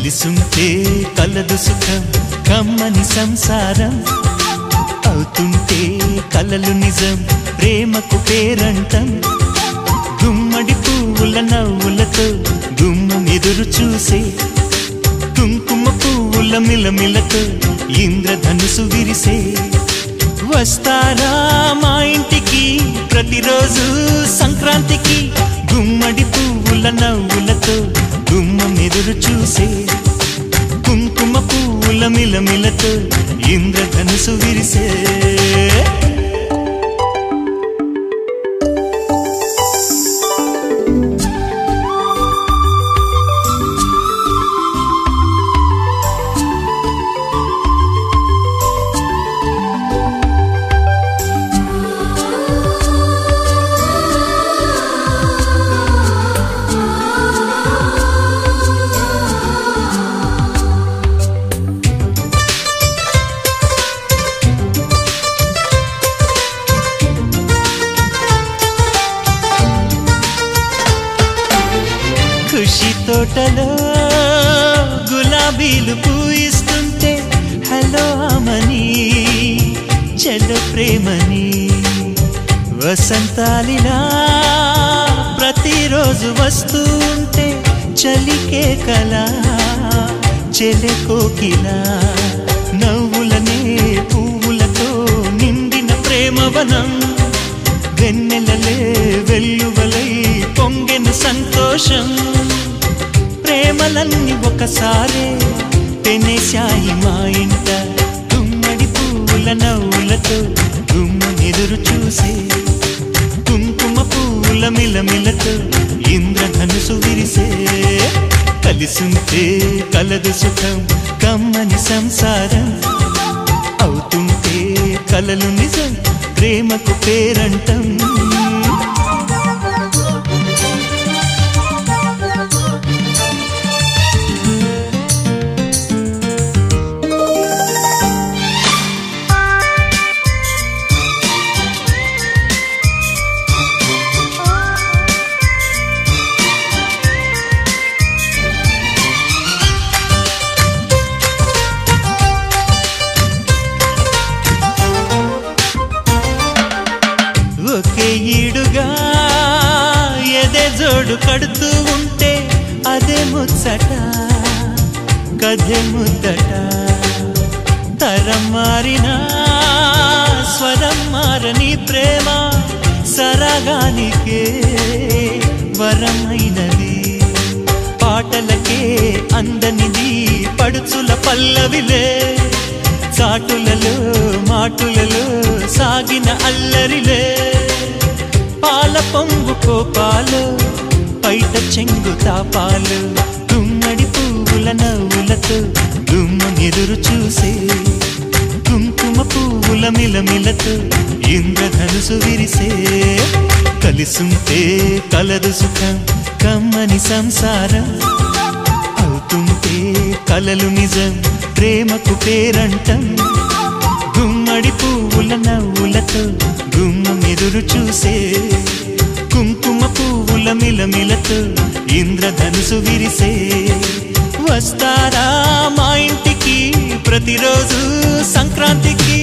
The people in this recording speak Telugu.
కలిసుంటే కలదు సుఖం కమ్మని సంసారం అవుతుంటే కలలు నిజం ప్రేమకు పేరంటం గుమ్మడి పువ్వుల నవ్వులతో గుమ్మం ఎదురు చూసే కుంకుమ పువ్వుల మిలమిలతో ఇంద్రధనుసు విరిసే వస్తారా మా ఇంటికి ప్రతిరోజు సంక్రాంతికి గుమ్మడి పువ్వుల నవ్వులతో గుమ్మం ఎదురు చూసే కుంకుమ పువ్వుల మిలమిలతో ఇంద్రధనుసు విరిసే ఖుషి తోటలో గులాబీలు పూయిస్తుంటే హలో అమని చలో ప్రేమని వసంతాలిలా ప్రతిరోజు వస్తూ ఉంటే చలికే కలా చెలె కోకిలా నవ్వులనే పువ్వులతో నిండిన ప్రేమవనం వెన్నెలలే వెల్లువలై పొంగెను సంతోషం ప్రేమలన్నీ ఒకసారే పెనేశాయి మా ఇంట గుమ్మడి పువ్వుల నవ్వులతో గుమ్మం ఎదురు చూసే కుంకుమ పువ్వుల మిలమిలతో ఇంద్రధనుసు విరిసే కలిసుంటే కలదు సుఖం కమ్మని సంసారం అవుతుంటే కలలు నిజం ప్రేమకు పేరంటం ఒకే ఈడుగా ఎదే జోడు కడుతూ ఉంటే అదే ముచ్చట కథే ముద్దట తరం మారినా స్వరం మారని ప్రేమ సరగానికే వరమైనది పాటలకే అందనిది పడుచుల పల్లవిలే చాటులలో మాటులలో సాగిన అల్లరిలే పాల పొంగు కోపాలు పైట చెంగు తాపాలు గుమ్మడి పువ్వుల నవ్వులతో గుమ్మం ఎదురు చూసే కుంకుమ పువ్వుల మిలమిలతో ఇంద్రధనుసు విరిసే కలిసుంటే కలదు సుఖం కమ్మని సంసారం అవుతుంటే కలలు నిజం ప్రేమకు పేరంటం గుమ్మడి పువ్వుల నవ్వులతో గుమ్మం ఎదురు చూసే కుంకుమ పువ్వుల మిలమిలతో ఇంద్రధనుసు విరిసే వస్తారా మా ఇంటికి ప్రతిరోజు సంక్రాంతికి